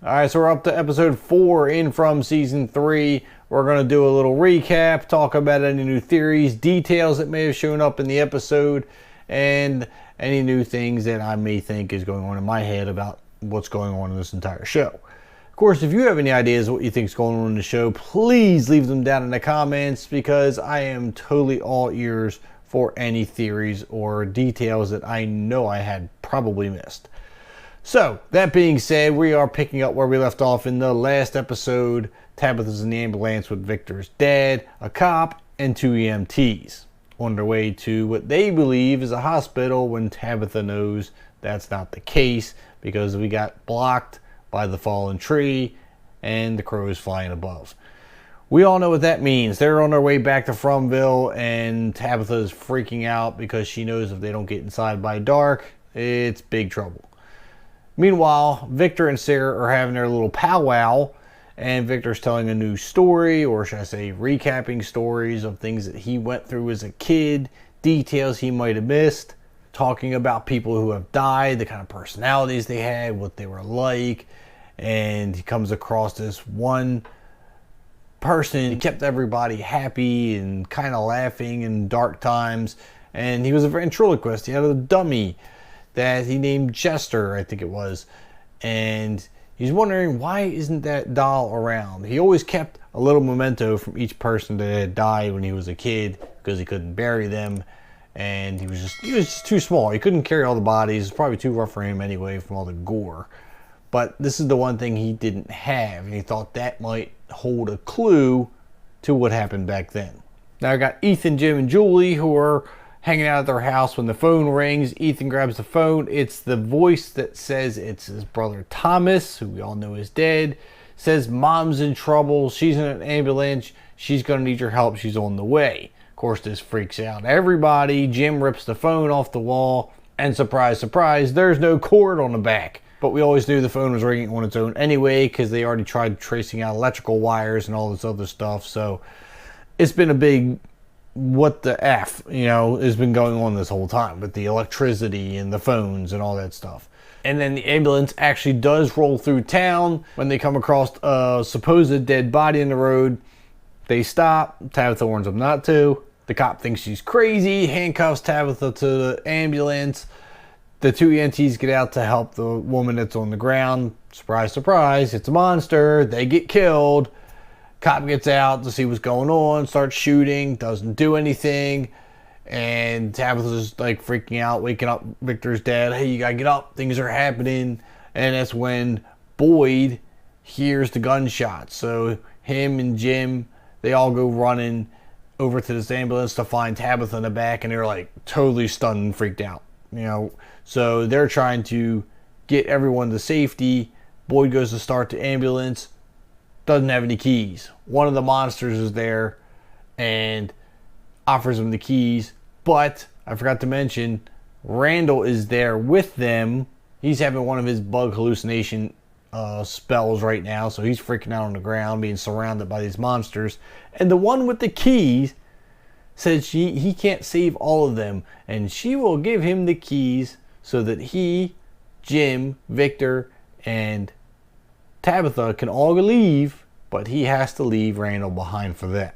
Alright, so we're up to episode 4 in from season 3. We're going to do a little recap, talk about any new theories, details that may have shown up in the episode, and any new things that I may think is going on in my head about what's going on in this entire show. Of course, if you have any ideas of what you think is going on in the show, please leave them down in the comments, because I am totally all ears for any theories or details that I know I had probably missed. So, that being said, we are picking up where we left off in the last episode. Tabitha's in the ambulance with Victor's dad, a cop, and 2 EMTs on their way to what they believe is a hospital, when Tabitha knows that's not the case because we got blocked by the fallen tree and the crows flying above. We all know what that means. They're on their way back to Fromville, and Tabitha is freaking out because she knows if they don't get inside by dark, it's big trouble. Meanwhile, Victor and Sarah are having their little powwow, and Victor's telling a new story, or should I say recapping stories of things that he went through as a kid, details he might have missed, talking about people who have died, the kind of personalities they had, what they were like, and he comes across this one person who kept everybody happy and kind of laughing in dark times, and he was a ventriloquist. He had a dummy that he named Jester, I think it was, and he's wondering, why isn't that doll around? He always kept a little memento from each person that had died when he was a kid, because he couldn't bury them, and he was just too small. He couldn't carry all the bodies. It's probably too rough for him anyway from all the gore. But this is the one thing he didn't have, and he thought that might hold a clue to what happened back then. Now I got Ethan, Jim, and Julie, who are hanging out at their house when the phone rings. Ethan grabs the phone. It's the voice that says it's his brother Thomas, who we all know is dead. Says mom's in trouble. She's in an ambulance. She's going to need your help. She's on the way. Of course, this freaks out everybody. Jim rips the phone off the wall. And surprise, surprise, there's no cord on the back. But we always knew the phone was ringing on its own anyway, because they already tried tracing out electrical wires and all this other stuff. So it's been a big what the F, has been going on this whole time with the electricity and the phones and all that stuff. And then the ambulance actually does roll through town. When they come across a supposed dead body in the road, they stop. Tabitha warns them not to. The cop thinks she's crazy, handcuffs Tabitha to the ambulance. The 2 EMTs get out to help the woman that's on the ground. Surprise, surprise, it's a monster. They get killed. Cop gets out to see what's going on, starts shooting, doesn't do anything, and Tabitha's like freaking out, waking up Victor's dad. Hey, you gotta get up, things are happening. And that's when Boyd hears the gunshots. So him and Jim, they all go running over to this ambulance to find Tabitha in the back, and they're like totally stunned and freaked out. So they're trying to get everyone to safety. Boyd goes to start the ambulance, doesn't have any keys. One of the monsters is there and offers him the keys, but I forgot to mention, Randall is there with them. He's having one of his bug hallucination spells right now, so he's freaking out on the ground, being surrounded by these monsters. And the one with the keys says he can't save all of them, and she will give him the keys so that he, Jim, Victor, and Tabitha can all leave, but he has to leave Randall behind for that.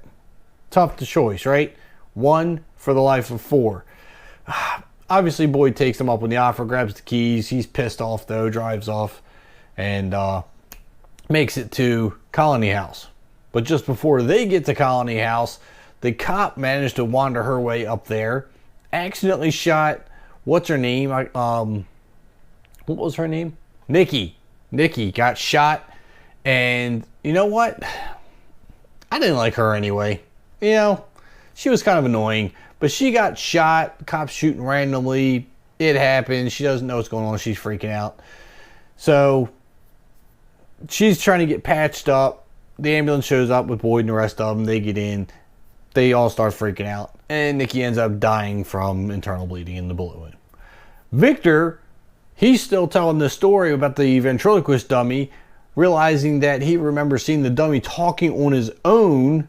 Tough choice, right? 1 for the life of 4. Obviously, Boyd takes him up on the offer, grabs the keys. He's pissed off, though, drives off, and makes it to Colony House. But just before they get to Colony House, the cop managed to wander her way up there, accidentally shot, what's her name? What was her name? Nikki. Nikki got shot, and you know what? I didn't like her anyway. She was kind of annoying, but she got shot, cops shooting randomly. It happens. She doesn't know what's going on. She's freaking out. So she's trying to get patched up. The ambulance shows up with Boyd and the rest of them. They get in. They all start freaking out, and Nikki ends up dying from internal bleeding in the bullet wound. Victor, he's still telling the story about the ventriloquist dummy, realizing that he remembers seeing the dummy talking on his own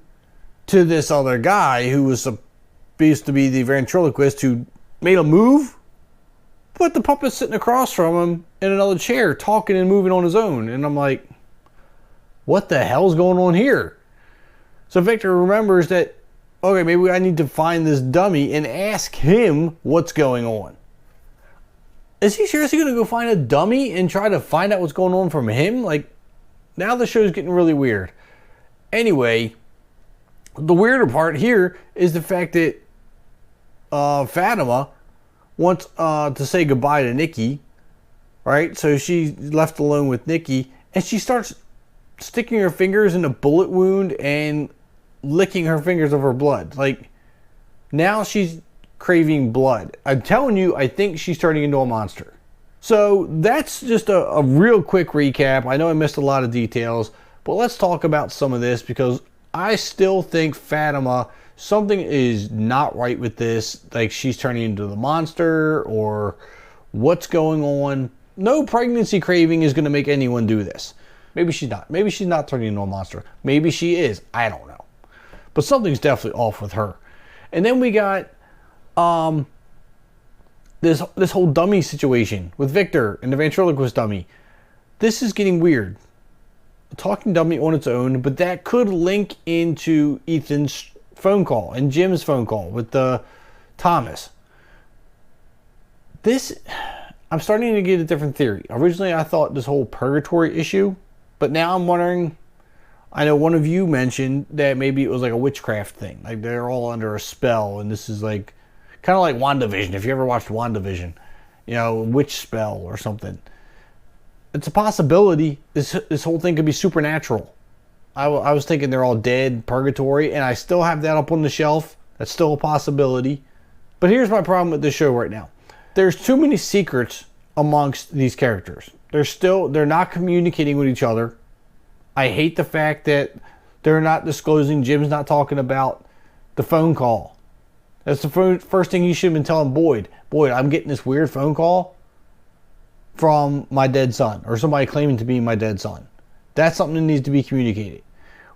to this other guy who was supposed to be the ventriloquist, who made a move, but the puppet's sitting across from him in another chair talking and moving on his own. And I'm like, what the hell's going on here? So Victor remembers that, okay, maybe I need to find this dummy and ask him what's going on. Is he seriously going to go find a dummy and try to find out what's going on from him? Like, now the show's getting really weird. Anyway, the weirder part here is the fact that Fatima wants to say goodbye to Nikki, right? So she's left alone with Nikki, and she starts sticking her fingers in a bullet wound and licking her fingers of her blood. Like, now she's craving blood. I'm telling you, I think she's turning into a monster. So that's just a real quick recap. I know I missed a lot of details, but let's talk about some of this, because I still think Fatima, something is not right with this. Like, she's turning into the monster, or what's going on. No pregnancy craving is going to make anyone do this. Maybe she's not. Maybe she's not turning into a monster. Maybe she is. I don't know. But something's definitely off with her. And then we got this whole dummy situation with Victor and the ventriloquist dummy. This is getting weird. A talking dummy on its own, but that could link into Ethan's phone call and Jim's phone call with Thomas. I'm starting to get a different theory. Originally, I thought this whole purgatory issue, but now I'm wondering, I know one of you mentioned that maybe it was like a witchcraft thing. Like, they're all under a spell, and this is like, kind of like WandaVision. If you ever watched WandaVision, you know, witch spell or something. It's a possibility. This whole thing could be supernatural. I was thinking they're all dead, purgatory, and I still have that up on the shelf. That's still a possibility. But here's my problem with this show right now. There's too many secrets amongst these characters. They're not communicating with each other. I hate the fact that they're not disclosing. Jim's not talking about the phone call. That's the first thing you should have been telling Boyd. Boyd, I'm getting this weird phone call from my dead son, or somebody claiming to be my dead son. That's something that needs to be communicated.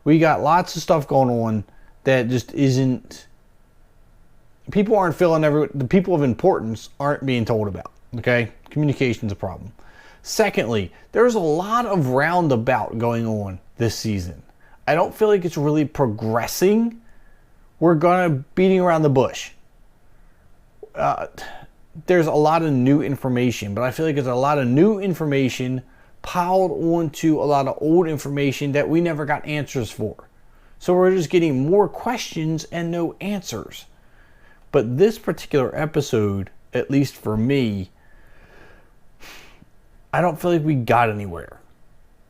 We got lots of stuff going on that just isn't... People aren't feeling the people of importance aren't being told about. Okay? Communication's a problem. Secondly, there's a lot of roundabout going on this season. I don't feel like it's really progressing. We're gonna beating around the bush. There's a lot of new information, but I feel like there's a lot of new information piled onto a lot of old information that we never got answers for. So we're just getting more questions and no answers. But this particular episode, at least for me, I don't feel like we got anywhere.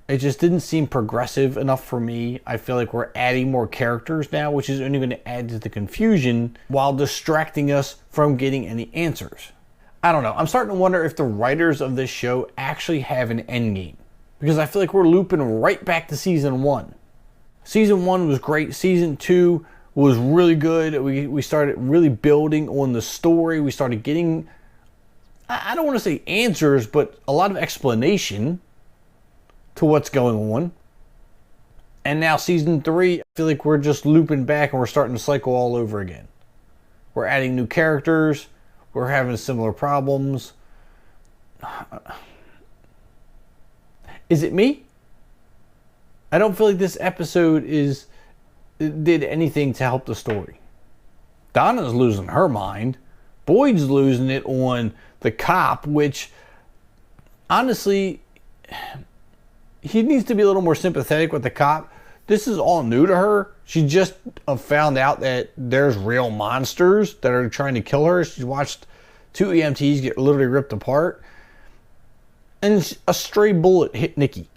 It just didn't seem progressive enough for me. I feel like we're adding more characters now, which is only going to add to the confusion while distracting us from getting any answers. I don't know. I'm starting to wonder if the writers of this show actually have an end game, because I feel like we're looping right back to season 1. Season 1 was great. Season 2 was really good. We started really building on the story. We started getting, I don't want to say answers, but a lot of explanation to what's going on. And now season 3, I feel like we're just looping back and we're starting to cycle all over again. We're adding new characters. We're having similar problems. Is it me? I don't feel like this episode did anything to help the story. Donna's losing her mind. Boyd's losing it on the cop, which honestly, he needs to be a little more sympathetic with the cop. This is all new to her. She just found out that there's real monsters that are trying to kill her. She's watched 2 EMTs get literally ripped apart. And a stray bullet hit Nikki.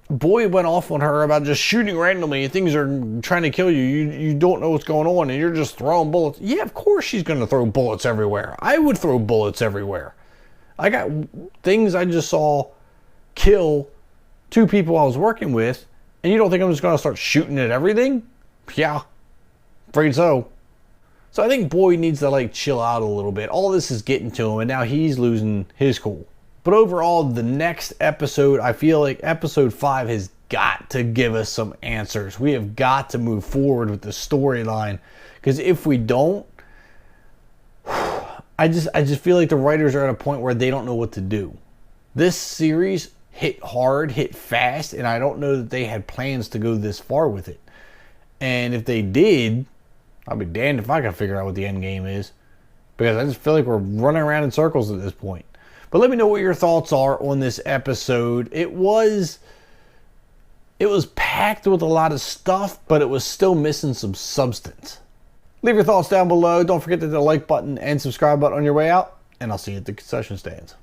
Boyd went off on her about just shooting randomly and things are trying to kill you. You don't know what's going on and you're just throwing bullets. Yeah, of course she's going to throw bullets everywhere. I would throw bullets everywhere. I got things I just saw kill 2 people I was working with, and you don't think I'm just going to start shooting at everything? Yeah, afraid so. So I think Boyd needs to like chill out a little bit. All this is getting to him, and now he's losing his cool. But overall, the next episode, I feel like episode 5 has got to give us some answers. We have got to move forward with the storyline, because if we don't, I just feel like the writers are at a point where they don't know what to do. This series hit hard, hit fast, and I don't know that they had plans to go this far with it. And if they did, I'll be damned if I can figure out what the end game is, because I just feel like we're running around in circles at this point. But let me know what your thoughts are on this episode. It was packed with a lot of stuff, but it was still missing some substance. Leave your thoughts down below. Don't forget to hit the like button and subscribe button on your way out, and I'll see you at the concession stands.